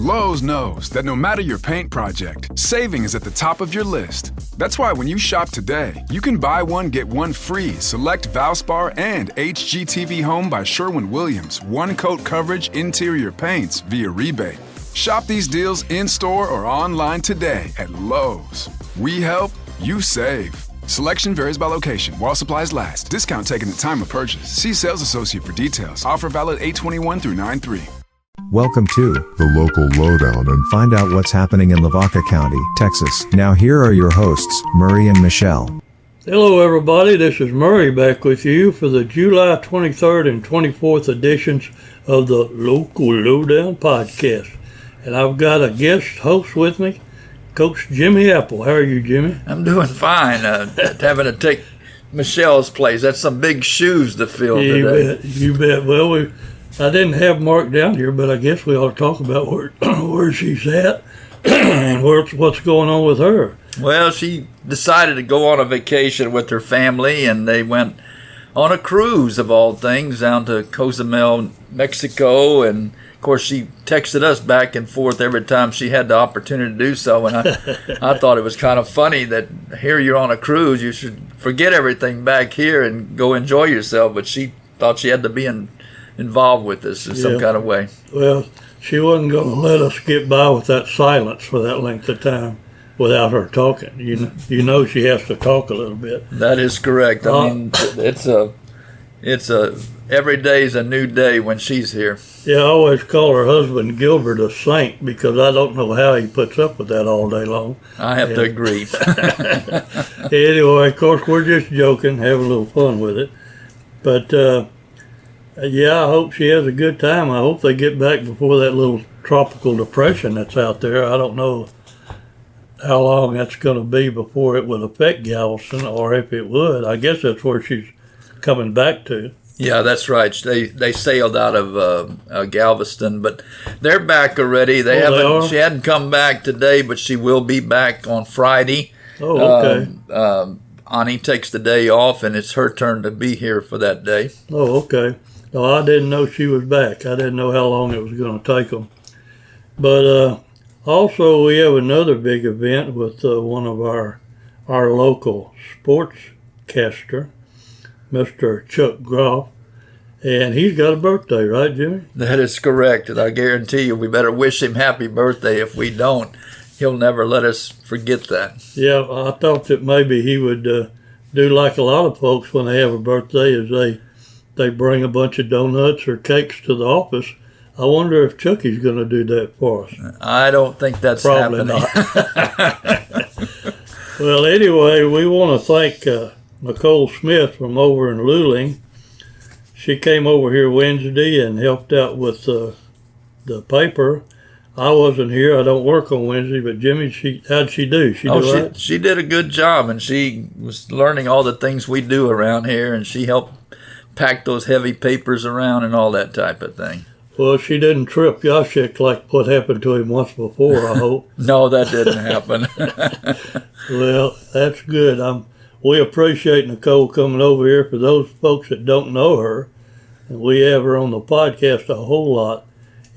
Lowe's knows that no matter your paint project, saving is at the top of your list. That's why when you shop today, you can buy one, get one free select Valspar and HGTV Home by Sherwin-Williams one-coat coverage interior paints via rebate. Shop these deals in-store or online today at Lowe's. We help, you save. Selection varies by location. While supplies last. Discount taken at time of purchase. See sales associate for details. Offer valid 8/21 through 9/3. Welcome to the local lowdown and find out what's happening in Lavaca County, Texas. Now here are your hosts, Murray and Michelle. Hello everybody, this is Murray back with you for the July 23rd and 24th editions of the Local Lowdown podcast. And I've got a guest host with me, Coach Jimmy Appelt. How are you, Jimmy? I'm doing fine. Having to take Michelle's place. That's some big shoes to fill today. You bet. Well, I didn't have Mark down here, but I guess we ought to talk about where she's at and what's going on with her. Well, she decided to go on a vacation with her family, and they went on a cruise, of all things, down to Cozumel, Mexico. And, of course, she texted us back and forth every time she had the opportunity to do so. And I thought it was kind of funny that here you're on a cruise. You should forget everything back here and go enjoy yourself. But she thought she had to be involved with this in some kind of way. Well, she wasn't going to let us get by with that silence for that length of time without her talking. You know she has to talk a little bit. That is correct. I mean, it's every day's a new day when she's here. Yeah, I always call her husband Gilbert a saint because I don't know how he puts up with that all day long. I have to agree. Anyway, of course, we're just joking, having a little fun with it. But, yeah, I hope she has a good time. I hope they get back before that little tropical depression that's out there. I don't know how long that's going to be before it would affect Galveston, or if it would. I guess that's where she's coming back to. Yeah, that's right. They sailed out of Galveston, but they're back already. They haven't. She hadn't come back today, but she will be back on Friday. Oh, okay. Ani takes the day off, and it's her turn to be here for that day. Oh, okay. No, I didn't know she was back. I didn't know how long it was going to take them. But also, we have another big event with one of our local sportscaster, Mr. Chuck Groff, and he's got a birthday, right, Jimmy? That is correct, and I guarantee you we better wish him happy birthday. If we don't, he'll never let us forget that. Yeah, I thought that maybe he would do like a lot of folks when they have a birthday, is they bring a bunch of donuts or cakes to the office. I wonder if Chucky's going to do that for us. I don't think that's probably happening. Not. Well, anyway, we want to thank Nicole Smith from over in Luling. She came over here Wednesday and helped out with the paper. I wasn't here. I don't work on Wednesday, but Jimmy, how'd she do? She did a good job, and she was learning all the things we do around here, and she helped pack those heavy papers around and all that type of thing. Well, she didn't trip Yashik like what happened to him once before, I hope. No, that didn't happen. Well, that's good. We appreciate Nicole coming over here. For those folks that don't know her, and we have her on the podcast a whole lot,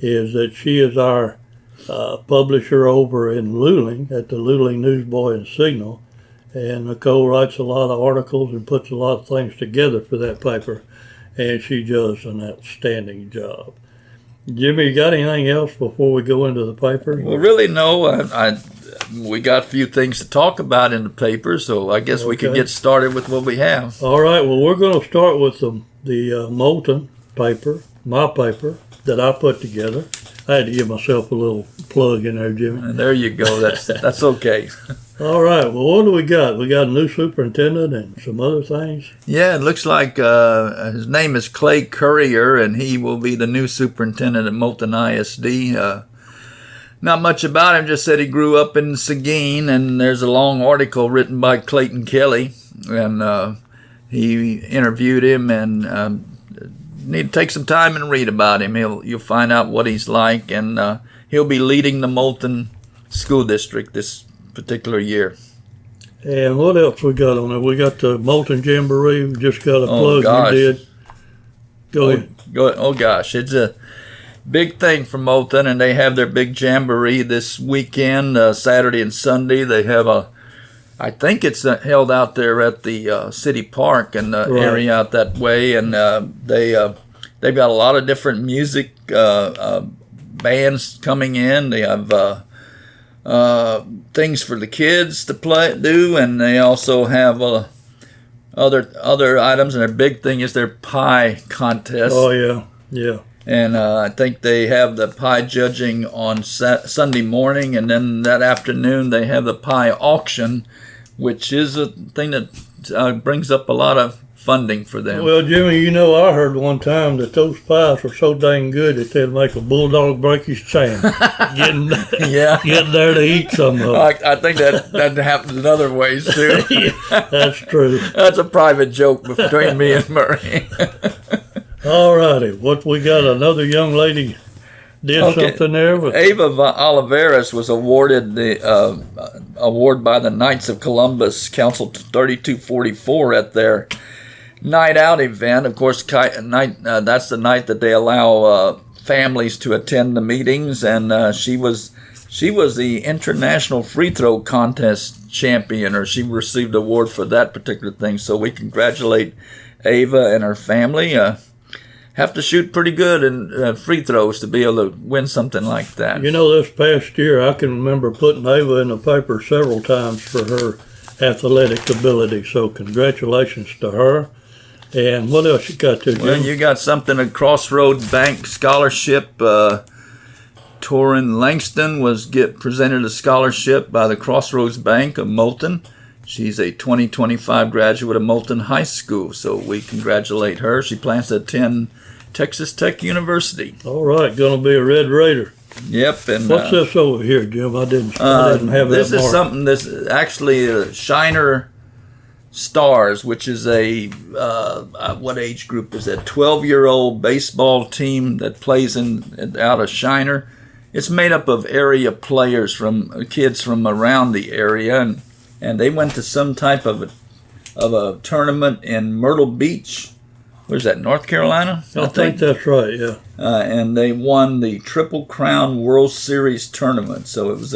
is that she is our publisher over in Luling at the Luling Newsboy and Signal. And Nicole writes a lot of articles and puts a lot of things together for that paper. And she does an outstanding job. Jimmy, you got anything else before we go into the paper? Well, really, no. We got a few things to talk about in the paper, so I guess we could get started with what we have. All right. Well, we're going to start with the Moulton paper, my paper, that I put together. I had to give myself a little plug in there, Jimmy. And there you go. That's okay. All right. Well, what do we got? We got a new superintendent and some other things. Yeah, it looks like his name is Clay Currier, and he will be the new superintendent at Moulton ISD. Not much about him, just said he grew up in Seguin, and there's a long article written by Clayton Kelly, and he interviewed him, and need to take some time and read about him. You'll find out what he's like, and he'll be leading the Moulton School District this particular year. And what else we got on there? We got the Moulton Jamboree. We just got a plug you did. Go ahead. Oh gosh, it's big thing for Moulton, and they have their big jamboree this weekend, Saturday and Sunday. They have I think it's held out there at the city park and the area out that way, and they've got a lot of different music bands coming in. They have things for the kids to do, and they also have other items. And their big thing is their pie contest. Oh yeah. And I think they have the pie judging on Sunday morning, and then that afternoon they have the pie auction, which is a thing that brings up a lot of funding for them. Well, Jimmy, I heard one time that those pies were so dang good that they'd make a bulldog break his chain getting there to eat some of it. I think that happens in other ways too. Yeah, that's true. That's a private joke between me and Murray. All righty. What we got? Another young lady did something there. Ava Oliveras was awarded the award by the Knights of Columbus, Council 3244, at their night out event. Of course, that's the night that they allow families to attend the meetings, and she was the international free throw contest champion, or she received an award for that particular thing. So we congratulate Ava and her family. Have to shoot pretty good in free throws to be able to win something like that. This past year, I can remember putting Ava in the paper several times for her athletic ability. So congratulations to her. And what else you got there, Jim? Well, you got something, a Crossroad Bank scholarship. Torin Langston was presented a scholarship by the Crossroads Bank of Moulton. She's a 2025 graduate of Moulton High School, so we congratulate her. She plans to attend Texas Tech University. All right, going to be a Red Raider. Yep. And what's this over here, Jim? I didn't have that. This is something. This is actually Shiner Stars, which is a what age group is that? 12-year-old baseball team that plays out of Shiner. It's made up of area players from kids from around the area, and they went to some type of a tournament in Myrtle Beach. Where's that, North Carolina? I think that's right, yeah. And they won the Triple Crown World Series tournament, so it was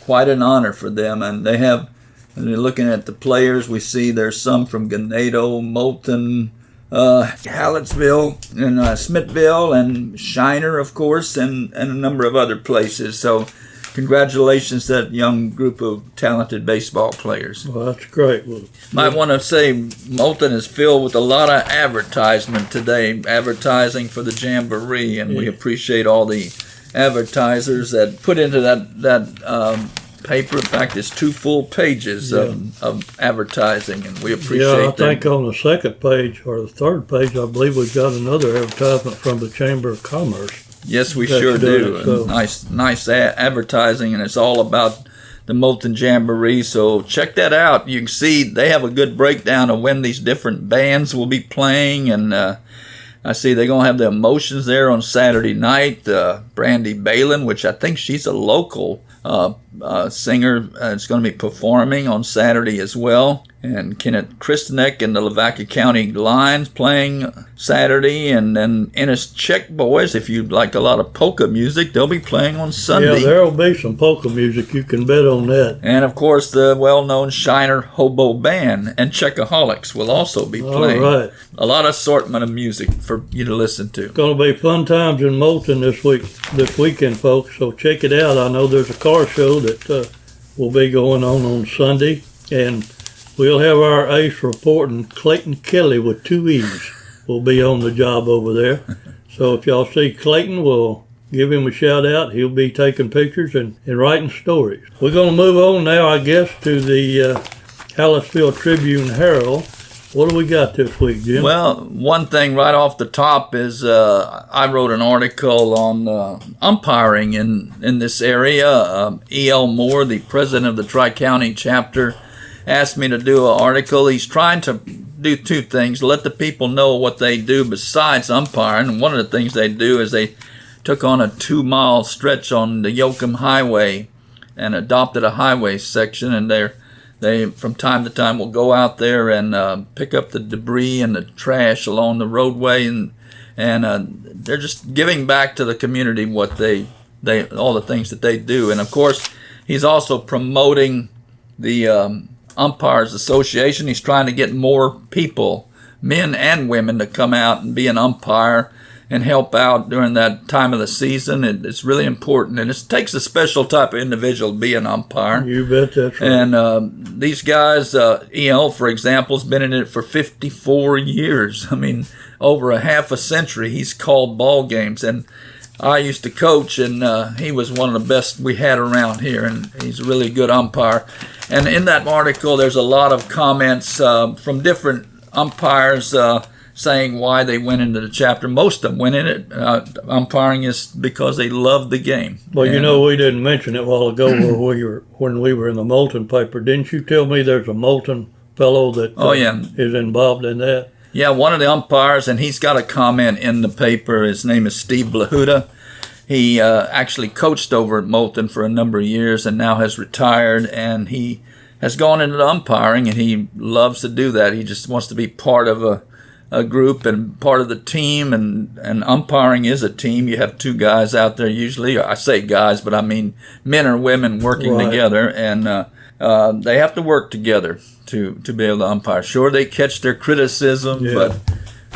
quite an honor for them. And they have, and you're looking at the players, we see there's some from Ganado, Moulton, Hallettsville, and Smithville, and Shiner, of course, and a number of other places. So congratulations to that young group of talented baseball players. Well, that's great. Well, might want to say Moulton is filled with a lot of advertisement today, advertising for the Jamboree, and we appreciate all the advertisers that put into that paper. In fact, it's 2 full pages of advertising, and we appreciate I think on the second page or the third page, I believe we've got another advertisement from the Chamber of Commerce. Yes, we sure do. So. Nice advertising, and it's all about the Moulton Jamboree. So check that out. You can see they have a good breakdown of when these different bands will be playing, and I see they're going to have the Emotions there on Saturday night. Brandy Balin, which I think she's a local singer, is going to be performing on Saturday as well. And Kenneth Kristanek and the Lavaca County Lions playing Saturday. And then Ennis Czech Boys, if you like a lot of polka music, they'll be playing on Sunday. Yeah, there'll be some polka music. You can bet on that. And, of course, the well-known Shiner Hobo Band and Checkaholics will also be playing. All right. A lot of assortment of music for you to listen to. It's going to be fun times in Moulton this weekend, folks. So check it out. I know there's a car show that will be going on Sunday. And we'll have our ace reporting. Clayton Kelly with 2 E's will be on the job over there. So if y'all see Clayton, we'll give him a shout out. He'll be taking pictures and writing stories. We're going to move on now, I guess, to the Hallettsville Tribune Herald. What do we got this week, Jim? Well, one thing right off the top is I wrote an article on umpiring in this area. E.L. Moore, the president of the Tri-County chapter, asked me to do an article. He's trying to do 2 things, let the people know what they do besides umpiring. And one of the things they do is they took on a 2-mile stretch on the Yoakum Highway and adopted a highway section, and they from time to time will go out there and pick up the debris and the trash along the roadway and and they're just giving back to the community what they all the things that they do. And of course, he's also promoting the Umpires Association. He's trying to get more people, men and women, to come out and be an umpire and help out during that time of the season. It's really important, and it takes a special type of individual to be an umpire. You bet that's right. And these guys, EL, for example, has been in it for 54 years. I mean, over a half a century, he's called ball games. And I used to coach, and he was one of the best we had around here, and he's a really good umpire. And in that article, there's a lot of comments from different umpires saying why they went into the chapter. Most of them went in it. Umpiring is because they love the game. Well, we didn't mention it a while ago when we were in the Moulton paper. Didn't you tell me there's a Moulton fellow that is involved in that? Yeah, one of the umpires, and he's got a comment in the paper. His name is Steve Blahuda. He actually coached over at Moulton for a number of years and now has retired, and he has gone into umpiring, and he loves to do that. He just wants to be part of a group and part of the team, and umpiring is a team. You have two guys out there usually. I say guys, but I mean men or women working together, and they have to work together to be able to umpire. Sure, they catch their criticism,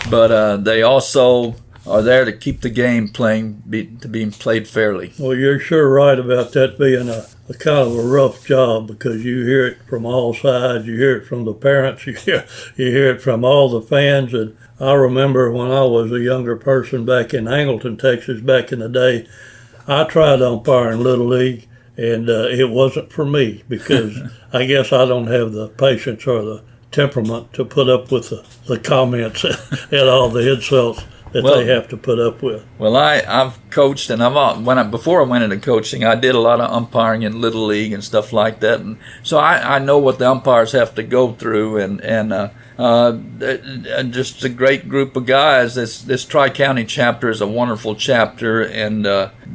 but they also are there to keep the game being played fairly. Well, you're sure right about that being a kind of a rough job, because you hear it from all sides. You hear it from the parents. You hear it from all the fans. And I remember when I was a younger person back in Angleton, Texas, back in the day, I tried umpiring Little League, and it wasn't for me, because I guess I don't have the patience or the temperament to put up with the comments and all the insults that they have to put up with. Well, I've coached, and before I went into coaching, I did a lot of umpiring in Little League and stuff like that, and so I know what the umpires have to go through, and just a great group of guys. This Tri-County chapter is a wonderful chapter, and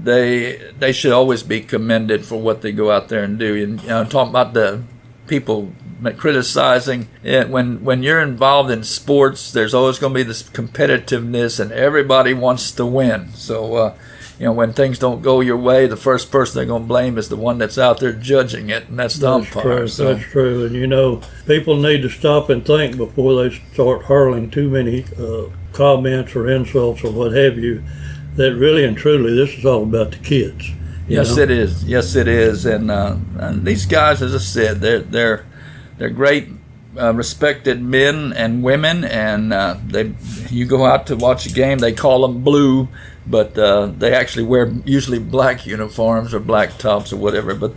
they should always be commended for what they go out there and do. And talking about the people criticizing it, when you're involved in sports, there's always going to be this competitiveness, and everybody wants to win. So when things don't go your way, the first person they're going to blame is the one that's out there judging it, and that's the umpire. That's true. And people need to stop and think before they start hurling too many comments or insults or what have you. That really and truly, this is all about the kids. Yes, it is. Yes, it is. And these guys, as I said, they're great, respected men and women, and you go out to watch a game, they call them blue, but they actually wear usually black uniforms or black tops or whatever, but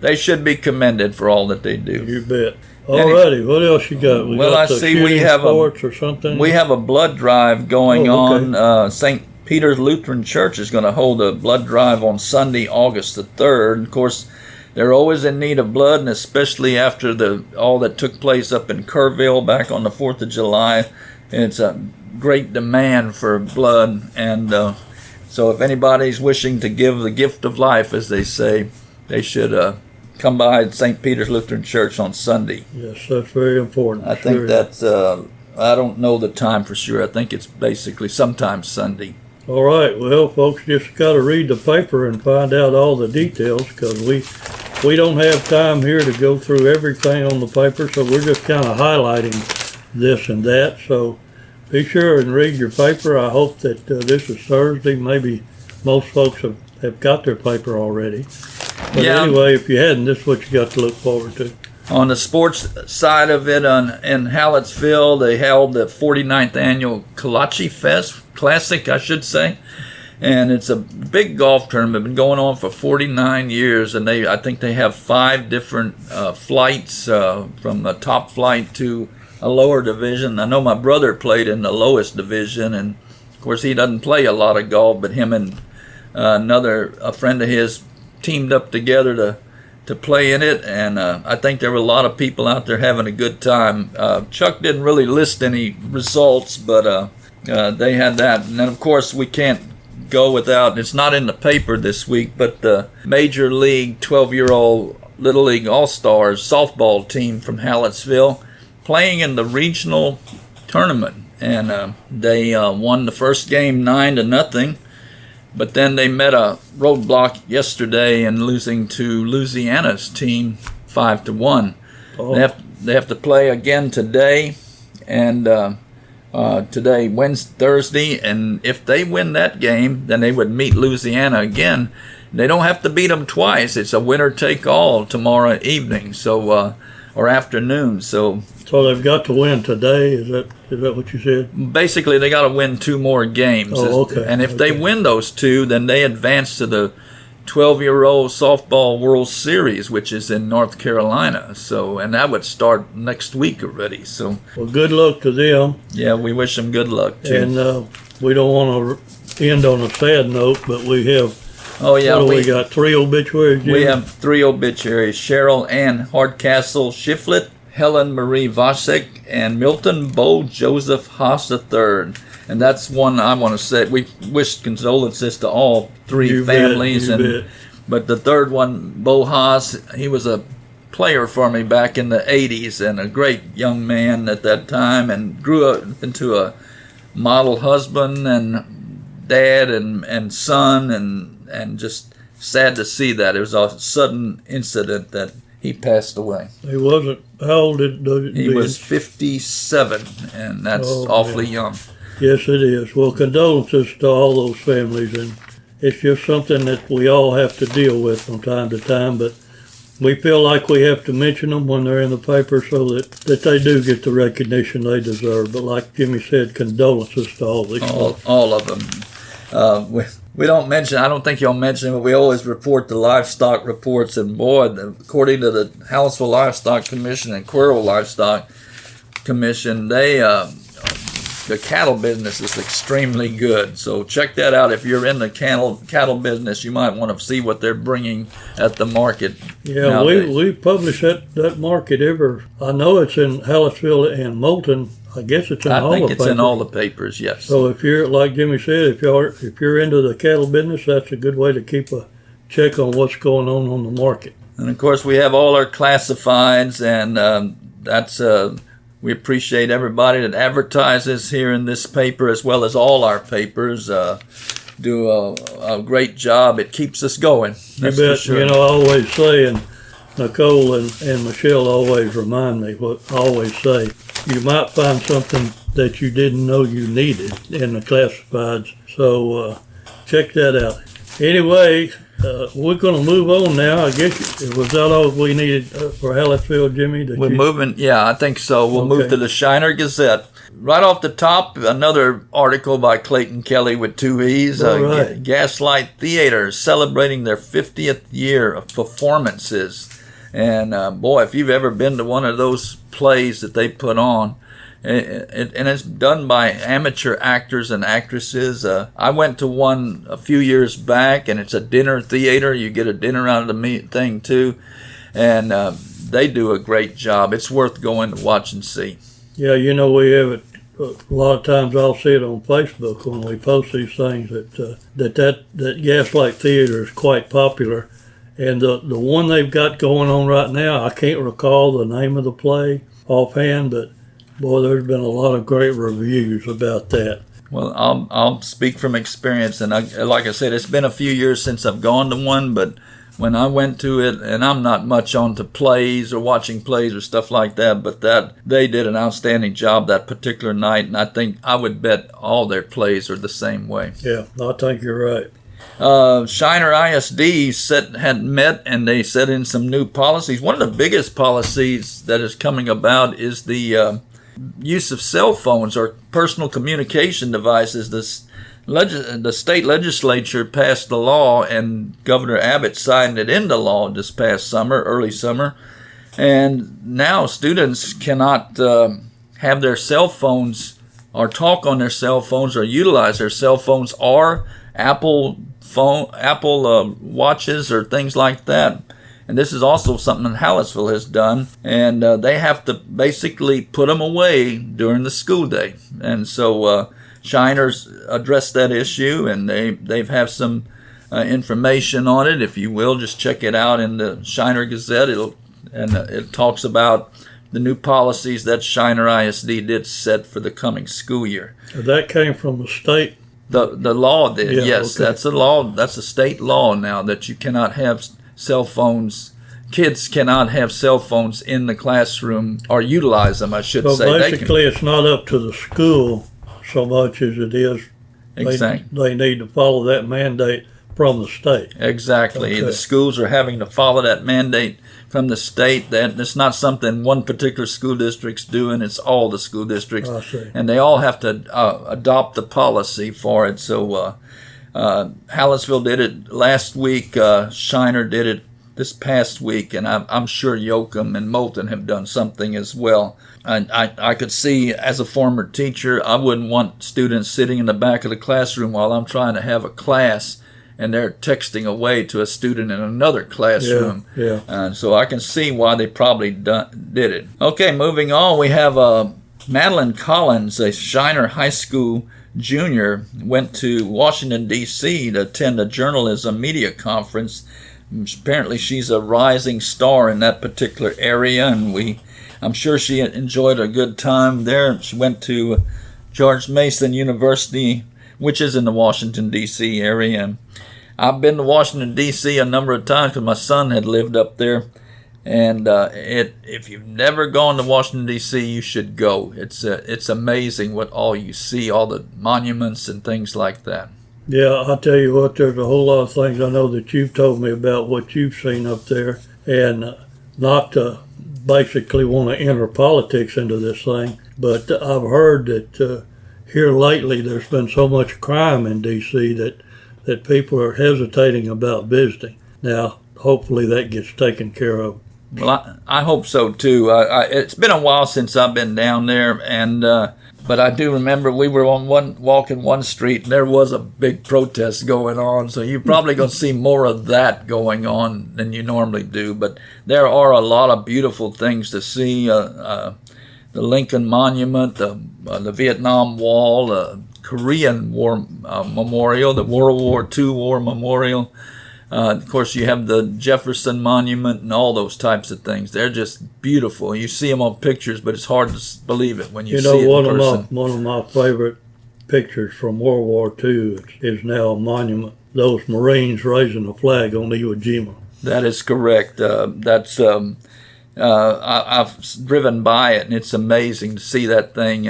they should be commended for all that they do. You bet. Alrighty, what else you got? I see we have sports or something? We have a blood drive going on. St. Peter's Lutheran Church is going to hold a blood drive on Sunday, August the 3rd. Of course, they're always in need of blood, and especially after all that took place up in Kerrville back on the 4th of July. It's a great demand for blood, and so if anybody's wishing to give the gift of life, as they say, they should come by St. Peter's Lutheran Church on Sunday. Yes, that's very important. I think that's, I don't know the time for sure. I think it's basically sometime Sunday. All right, well, folks, just got to read the paper and find out all the details, because we don't have time here to go through everything on the paper, so we're just kind of highlighting this and that. So be sure and read your paper. I hope that this is Thursday. Maybe most folks have got their paper already. But anyway, if you hadn't, this is what you got to look forward to. On the sports side of it, in Hallettsville, they held the 49th annual Kolache Fest Classic, I should say. And it's a big golf tournament, been going on for 49 years, and I think they have 5 different flights, from a top flight to a lower division. I know my brother played in the lowest division, and of course he doesn't play a lot of golf, but him and a friend of his teamed up together to play in it, and I think there were a lot of people out there having a good time. Chuck didn't really list any results, but they had that. And then, of course, we can't go without, it's not in the paper this week, but the Major League 12-year-old Little League All-Stars softball team from Hallettsville playing in the regional tournament. and they won the first game 9-0. But then they met a roadblock yesterday in losing to Louisiana's team 5-1. Oh. They have to play again today, and today, Wednesday, Thursday, and if they win that game, then they would meet Louisiana again. They don't have to beat them twice. It's a winner-take-all tomorrow evening, or afternoon. So they've got to win today. Is that what you said? basically, they got to win 2 more games. Oh, okay. And if they win those 2, then they advance to the 12-year-old softball World Series, which is in North Carolina. So, and that would start next week already. So, Well, good luck to them. yeah, we wish them good luck too. And we don't want to end on a sad note, but we have. Oh yeah, What do we got? 3 obituaries. Jim? We have 3 obituaries: Cheryl Ann Hardcastle Shiflett, Helen Marie Vosek, and Milton Bo Joseph Haas III. And that's one I want to say. We wish condolences to all 3 You bet, families. you bet. But the third one, Bo Haas, he was a player for me back in the 80s and a great young man at that time, and grew up into a model husband and dad and son, and just sad to see that. It was a sudden incident that he passed away. He wasn't. How old did He was 57, and that's awfully young. Yes, it is. Well, condolences to all those families, and it's just something that we all have to deal with from time to time, but we feel like we have to mention them when they're in the paper so that they do get the recognition they deserve. But like Jimmy said, condolences to all these folks. All of them. We don't mention, I don't think y'all mention it, but we always report the livestock reports, and boy, according to the Hallettsville Livestock Commission and Cuero Livestock Commission, the cattle business is extremely good. So check that out. If you're in the cattle business, you might want to see what they're bringing at the market. Yeah, nowadays. we publish that market I know it's in Hallettsville and Moulton. I guess it's in all the papers. I think it's in all the papers, yes. So if you're, like Jimmy said, if you're into the cattle business, that's a good way to keep a check on what's going on the market. And of course, we have all our classifieds, and we appreciate everybody that advertises here in this paper, as well as all our papers. Do a great job. It keeps us going. That's You bet. for sure. I always say, and Nicole and Michelle always remind me what I always say, you might find something that you didn't know you needed in the classifieds. So check that out. Anyway, we're going to move on now. I guess was that all we needed for Hallettsville, Jimmy? We're moving. Yeah, I think so. We'll move to the Shiner Gazette. Right off the top, another article by Clayton Kelly with 2 E's. Right. Gaslight Theater celebrating their 50th year of performances. And boy, if you've ever been to one of those plays that they put on, and it's done by amateur actors and actresses. I went to one a few years back, and it's a dinner theater. You get a dinner out of the thing too, and they do a great job. It's worth going to watch and see. Yeah, we have it. A lot of times I'll see it on Facebook when we post these things that Gaslight Theater is quite popular. And the one they've got going on right now, I can't recall the name of the play offhand, but boy, there's been a lot of great reviews about that. Well, I'll speak from experience, and like I said, it's been a few years since I've gone to one, but when I went to it, and I'm not much onto plays or watching plays or stuff like that, but that they did an outstanding job that particular night, and I would bet all their plays are the same way. Yeah, I think you're right. Shiner ISD had met, and they set in some new policies. One of the biggest policies that is coming about is the use of cell phones or personal communication devices. The state legislature passed the law, and Governor Abbott signed it into law this past early summer. And now students cannot have their cell phones or talk on their cell phones or utilize their cell phones or Apple watches or things like that. And this is also something that Hallettsville has done, and they have to basically put them away during the school day. And so Shiners addressed that issue, and they have some information on it. If you will, just check it out in the Shiner Gazette. It talks about the new policies that Shiner ISD did set for the coming school year. That came from the state? The law did, Yeah, yes. okay. That's a law. That's a state law now that you cannot have cell phones. Kids cannot have cell phones in the classroom or utilize them, I should So say. basically, it's not up to the school so much as it is Exactly. they need to follow that mandate from the state. Exactly. Okay. The schools are having to follow that mandate from the state. That it's not something one particular school district's doing. It's all the school districts, I see. and they all have to adopt the policy for it. So Hallettsville did it last week. Shiner did it this past week, and I'm sure Yoakum and Moulton have done something as well. And I could see, as a former teacher, I wouldn't want students sitting in the back of the classroom while I'm trying to have a class and they're texting away to a student in another classroom. Yeah. And so I can see why they probably did it. Okay, moving on, we have Madeline Collins, a Shiner High School junior, went to Washington, D.C. to attend a journalism media conference. Apparently she's a rising star in that particular area, and I'm sure she enjoyed a good time there. She went to George Mason University, which is in the Washington, D.C. area. I've been to Washington, D.C. a number of times because my son had lived up there. And if you've never gone to Washington, D.C., you should go. It's amazing what all you see, all the monuments and things like that. Yeah, I'll tell you what, there's a whole lot of things I know that you've told me about what you've seen up there, and not to basically want to enter politics into this thing, but I've heard that here lately there's been so much crime in D.C. that people are hesitating about visiting. Now, hopefully that gets taken care of. Well, I hope so too. It's been a while since I've been down there, but I do remember we were walking one street and there was a big protest going on. So you're probably going to see more of that going on than you normally do. But there are a lot of beautiful things to see. The Lincoln Monument, the Vietnam Wall, the Korean War Memorial, the World War II War Memorial. Of course, you have the Jefferson Monument and all those types of things. They're just beautiful. You see them on pictures, but it's hard to believe it when you see it in person. One of my favorite pictures from World War II is now a monument. Those Marines raising the flag on Iwo Jima. That is correct. I've driven by it, and it's amazing to see that thing.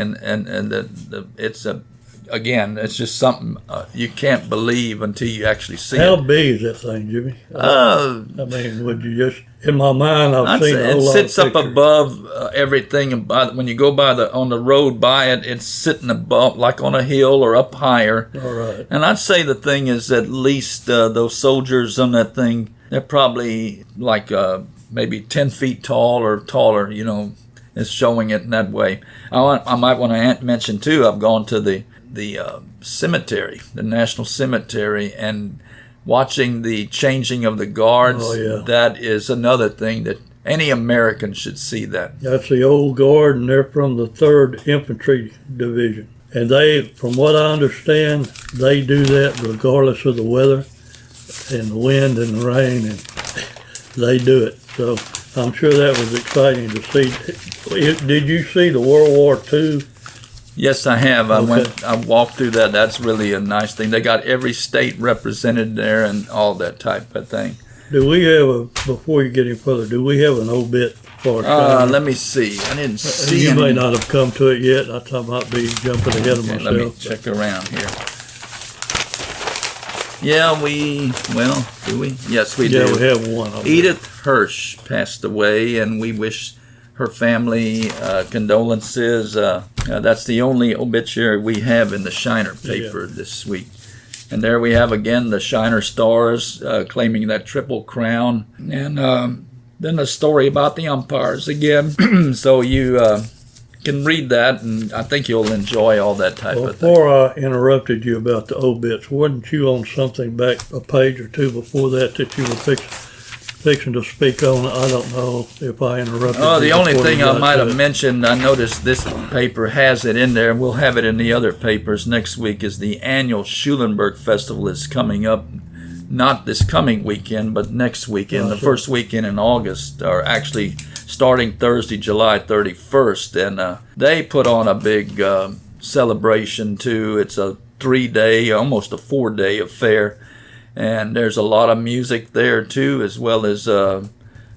It's just something you can't believe until you actually see it. How big is that thing, Jimmy? I mean, would you just, in my mind, I've seen a whole lot of pictures. It sits up above everything, and when you go on the road by it, it's sitting above, like on a hill or up higher. All right. And I'd say the thing is at least those soldiers on that thing, they're probably like maybe 10 feet tall or taller, is showing it in that way. I might want to mention, too, I've gone to the cemetery, the National Cemetery, and watching the changing of the guards. Oh, yeah. That is another thing that any American should see that. That's the old guard, and they're from the 3rd Infantry Division. And they, from what I understand, they do that regardless of the weather and the wind and the rain, and they do it. So I'm sure that was exciting to see. Did you see the World War II? Yes, I have. Okay. I walked through that. That's really a nice thing. They got every state represented there and all that type of thing. Do we have before you get any further, do we have an obit for let me see. I didn't see You any. may not have come to it yet. I might be jumping ahead of myself. Let me check around here. Yeah, do we? Yes, we do. Yeah, we have one. Edith Hirsch passed away, and we wish her family condolences. That's the only obituary we have in the Shiner paper this week. And there we have again the Shiner Stars claiming that Triple Crown. And then a story about the umpires again. So you can read that, and I think you'll enjoy all that type of thing. Before I interrupted you about the obits, wasn't you on something back a page or two before that you were fixing to speak on? I don't know if I interrupted you. Oh, the only thing I might have it. mentioned, I noticed this paper has it in there, and we'll have it in the other papers next week, is the annual Schulenburg Festival is coming up not this coming weekend, but next weekend, the first weekend in August, or actually starting Thursday, July 31st. And they put on a big celebration too. It's a 3-day, almost a 4-day affair. And there's a lot of music there too, as well as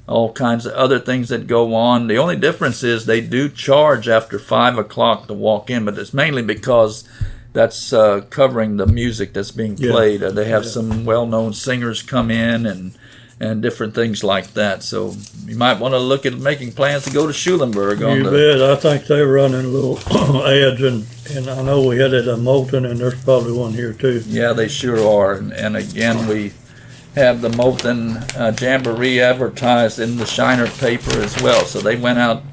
all kinds of other things that go on. The only difference is they do charge after 5 o'clock to walk in, but it's mainly because that's covering the music that's being played. They have some well-known singers come in and different things like that. So you might want to look at making plans to go to Schulenburg. You bet. I think they're running little ads, and I know we had it at Moulton, and there's probably one here too. Yeah, they sure are. And again, we have the Moulton Jamboree advertised in the Shiner paper as well. So they went out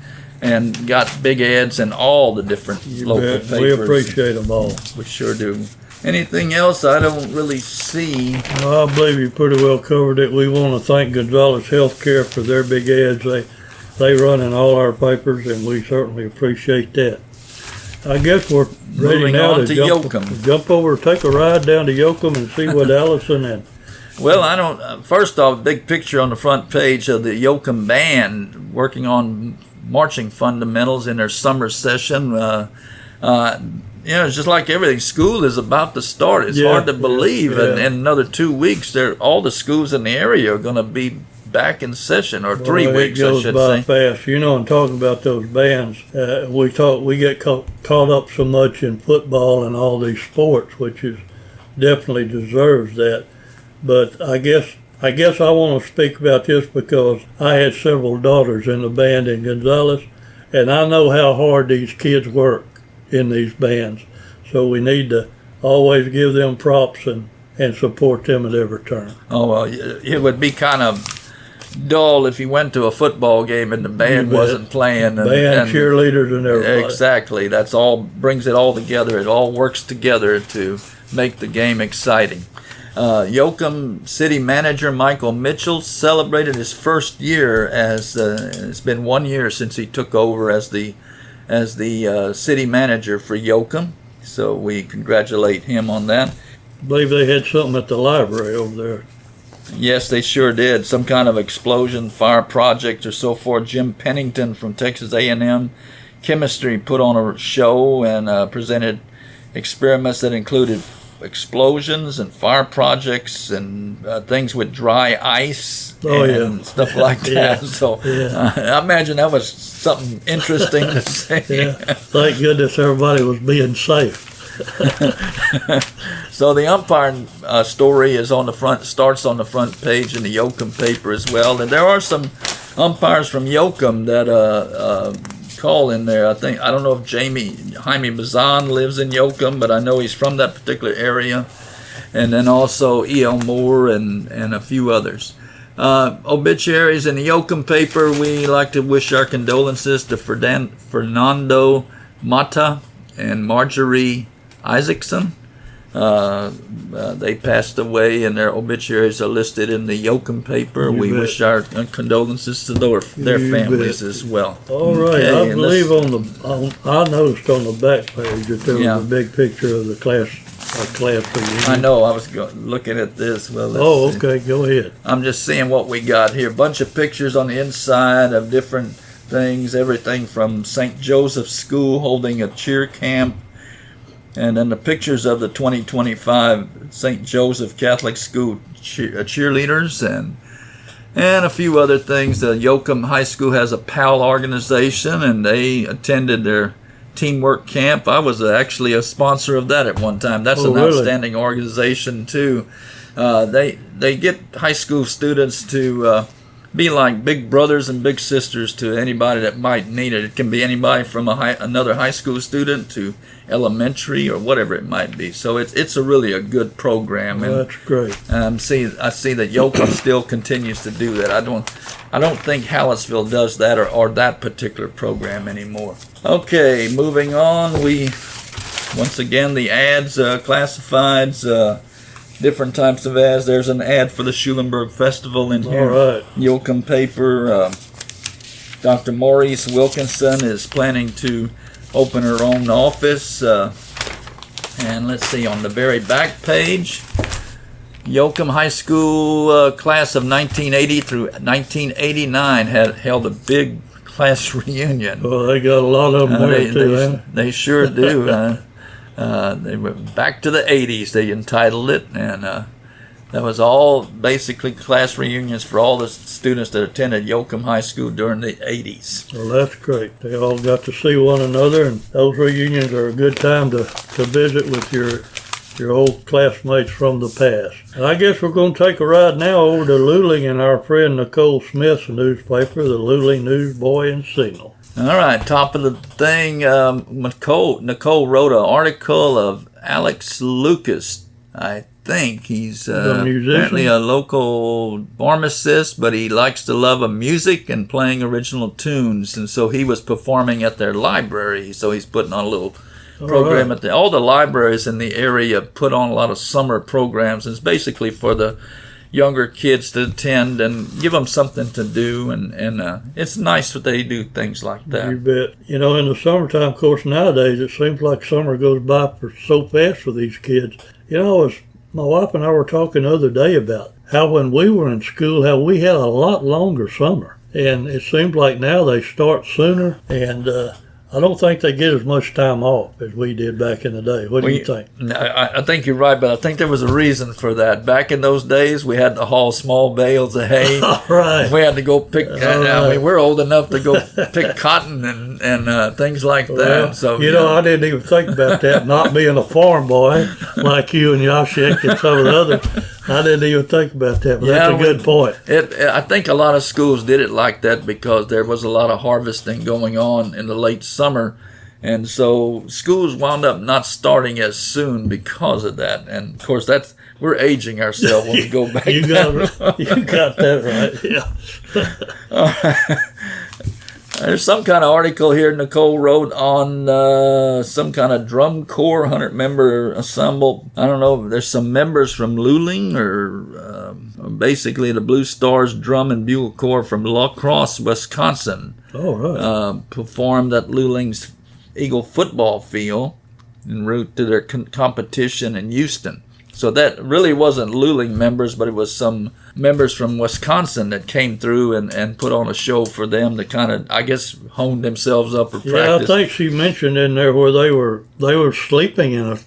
and got big ads in all the different local papers. We appreciate them all. We sure do. Anything else I don't really see? Well, I believe you pretty well covered it. We want to thank Gonzales Healthcare for their big ads. They run in all our papers, and we certainly appreciate that. I guess we're ready Moving now on to Yoakum. jump over, take a ride down to Yoakum and see what Allison and Well, I don't. First off, big picture on the front page of the Yoakum band working on marching fundamentals in their summer session. It's just like everything. School is about to start. It's hard to believe. And in another 2 weeks, all the schools in the area are going to be back in session, or 3 weeks, I should say. It goes by fast. And talking about those bands, we get caught up so much in football and all these sports, which is definitely deserves that. But I guess I want to speak about this because I had several daughters in the band in Gonzales, and I know how hard these kids work in these bands. So we need to always give them props and support them at every turn. Oh, well, it would be kind of dull if you went to a football game and the band wasn't playing. And cheerleaders and everything. Exactly. That's all, brings it all together. It all works together to make the game exciting. Yoakum City Manager Michael Mitchell celebrated his first year as it's been 1 year since he took over as the city manager for Yoakum. So we congratulate him on that. I believe they had something at the library over there. Yes, they sure did. Some kind of explosion, fire project or so forth. Jim Pennington from Texas A&M Chemistry put on a show and presented experiments that included explosions and fire projects and things with dry ice and stuff like that. So I imagine that was something interesting to see. Thank goodness everybody was being safe. So the umpiring story is on the front, starts on the front page in the Yoakum paper as well. And there are some umpires from Yoakum that call in there. I don't know if Jaime Bazan lives in Yoakum, but I know he's from that particular area. And then also E.L. Moore and a few others. Obituaries in the Yoakum paper, we like to wish our condolences to Fernando Mata and Marjorie Isaacson. They passed away, and their obituaries are listed in the Yoakum paper. We wish our condolences to their families as well. All right, okay, I believe I noticed on the back page that there was a big picture of the class reunion. I know. I was looking at this. Well, okay, go ahead. I'm just seeing what we got here. A bunch of pictures on the inside of different things, everything from St. Joseph's School holding a cheer camp, and then the pictures of the 2025 St. Joseph Catholic School cheerleaders and a few other things. The Yoakum High School has a PAL organization, and they attended their teamwork camp. I was actually a sponsor of that at one time. That's an outstanding organization too. They get high school students to be like big brothers and big sisters to anybody that might need it. It can be anybody from another high school student to elementary or whatever it might be. So it's really a good program. That's great. I see that Yoakum still continues to do that. I don't think Hallettsville does that or that particular program anymore. Okay, moving on. Once again, the ads, classifieds, different types of ads. There's an ad for the Schulenburg Festival in here. All right. Yoakum paper. Dr. Maurice Wilkinson is planning to open her own office. And let's see, on the very back page, Yoakum High School class of 1980 through 1989 had held a big class reunion. Well, they got a lot of them there too. They sure do. They went back to the 80s, they entitled it, and that was all basically class reunions for all the students that attended Yoakum High School during the 80s. Well, that's great. They all got to see one another, and those reunions are a good time to visit with your old classmates from the past. And I guess we're going to take a ride now over to Luling and our friend Nicole Smith's newspaper, the Luling Newsboy and Signal. All right, top of the thing, Nicole wrote an article of Alex Lucas. I think he's apparently a local pharmacist, but he likes to love music and playing original tunes, and so he was performing at their library, so he's putting on a little program at all the libraries in the area put on a lot of summer programs. It's basically for the younger kids to attend and give them something to do, and it's nice that they do things like that. You bet. You know, in the summertime, of course, nowadays it seems like summer goes by so fast for these kids. You know, my wife and I were talking the other day about how when we were in school, how we had a lot longer summer, and it seems like now they start sooner, and I don't think they get as much time off as we did back in the day. What do you think? I think you're right, but I think there was a reason for that. Back in those days, we had to haul small bales of hay. Right. We had to go pick. I mean, we're old enough to go pick cotton and things like that. Well, so I didn't even think about that. Not being a farm boy like you and Yashik and some of the others, I didn't even think about that. But that's a good point. I think a lot of schools did it like that because there was a lot of harvesting going on in the late summer, and so schools wound up not starting as soon because of that. And of course, we're aging ourselves when we go back. You got that right. Yeah. All right. There's some kind of article here Nicole wrote on some kind of drum corps 100-member ensemble. I don't know. There's some members from Luling or basically the Blue Stars Drum and Bugle Corps from La Crosse, Wisconsin. Oh, right. Performed at Luling's Eagle football field en route to their competition in Houston. So that really wasn't Luling members, but it was some members from Wisconsin that came through and put on a show for them to kind of, I guess, hone themselves up or practice. Yeah, I think she mentioned in there where they were sleeping in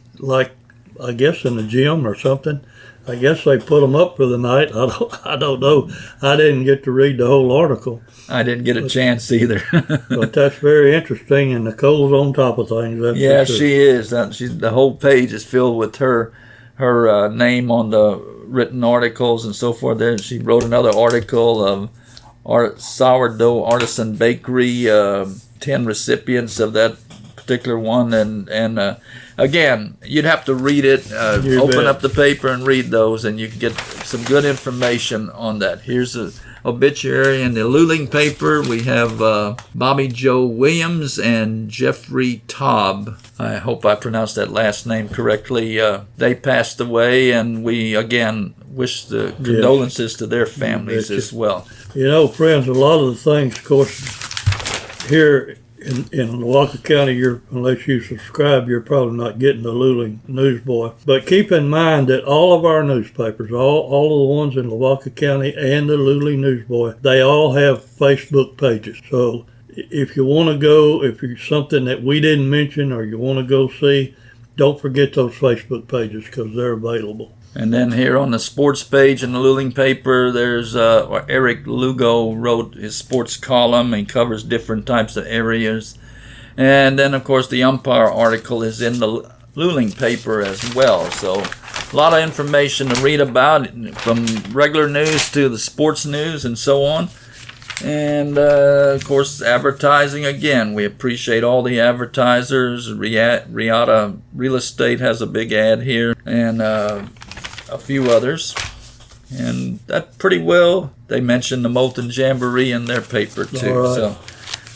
I guess in the gym or something. I guess they put them up for the night. I don't know. I didn't get to read the whole article. I didn't get a chance either. But that's very interesting, and Nicole's on top of things. That's yeah, she is. The whole page is filled with her name on the written articles and so forth. There, she wrote another article of sourdough artisan bakery, 10 recipients of that particular one, and again, you'd have to read it, open up the paper and read those, and you can get some good information on that. Here's a obituary in the Luling paper. We have Bobby Joe Williams and Jeffrey Taub. I hope I pronounced that last name correctly. They passed away, and we again wish the condolences to their families as well. You know, friends, a lot of the things, of course, here in Walker County, unless you subscribe, you're probably not getting the Luling Newsboy. But keep in mind that all of our newspapers, all of the ones in Walker County and the Luling Newsboy, they all have Facebook pages. So if you want to go, if you're something that we didn't mention or you want to go see, don't forget those Facebook pages because they're available. And then here on the sports page in the Luling paper, there's Eric Lugo wrote his sports column and covers different types of areas. And then, of course, the umpire article is in the Luling paper as well. So a lot of information to read about, from regular news to the sports news and so on. And, of course, advertising again. We appreciate all the advertisers. Riata Real Estate has a big ad here, and a few others. And that pretty well, they mentioned the Moulton Jamboree in their paper too. Right. So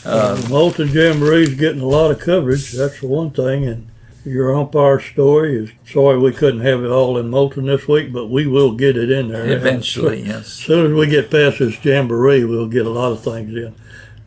the Moulton Jamboree is getting a lot of coverage. That's the one thing. And your umpire story is, sorry we couldn't have it all in Moulton this week, but we will get it in there. Eventually, yes. As soon as we get past this Jamboree, we'll get a lot of things in.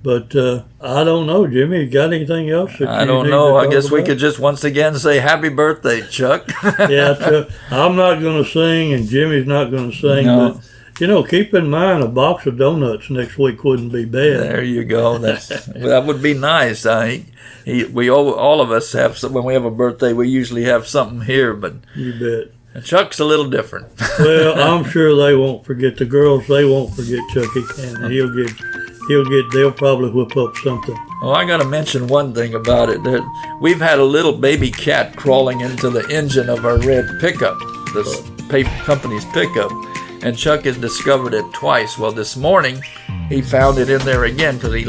But I don't know, Jimmy. You got anything else? I don't know. I guess we could just once again say happy birthday, Chuck. Yeah, Chuck. I'm not going to sing, and Jimmy's not going to sing. No. But, keep in mind a box of donuts next week wouldn't be bad. There you go. That would be nice. All of us have, when we have a birthday, we usually have something here, but You bet. Chuck's a little different. Well, I'm sure they won't forget the girls. They won't forget Chucky, and they'll probably whip up something. Well, I got to mention one thing about it. We've had a little baby cat crawling into the engine of our red pickup, this company's pickup, and Chuck has discovered it twice. Well, this morning he found it in there again because he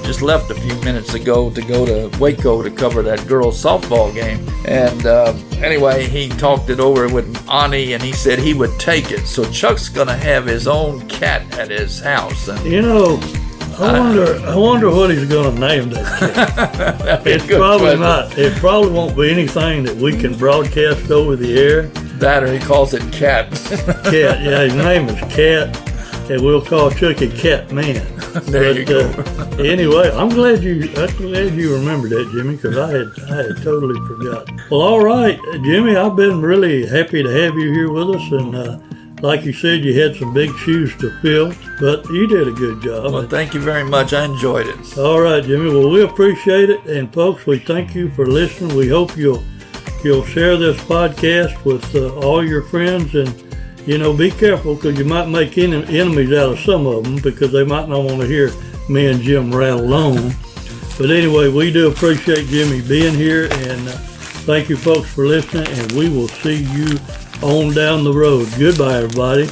just left a few minutes ago to go to Waco to cover that girls' softball game. And anyway, he talked it over with Ani, and he said he would take it. So Chuck's going to have his own cat at his house. And I wonder what he's going to name that cat. It's probably not. It probably won't be anything that we can broadcast over the air. That, or he calls it Cat. Cat, yeah, his name is Cat, and we'll call Chucky Cat Man. There you go. Anyway, I'm glad you remembered that, Jimmy, because I had totally forgotten. Well, all right, Jimmy, I've been really happy to have you here with us, and like you said, you had some big shoes to fill, but you did a good job. Well, thank you very much. I enjoyed it. All right, Jimmy. Well, we appreciate it, and folks, we thank you for listening. We hope you'll share this podcast with all your friends, and be careful because you might make enemies out of some of them because they might not want to hear me and Jim rattle on. But anyway, we do appreciate Jimmy being here, and thank you folks for listening, and we will see you on down the road. Goodbye, everybody.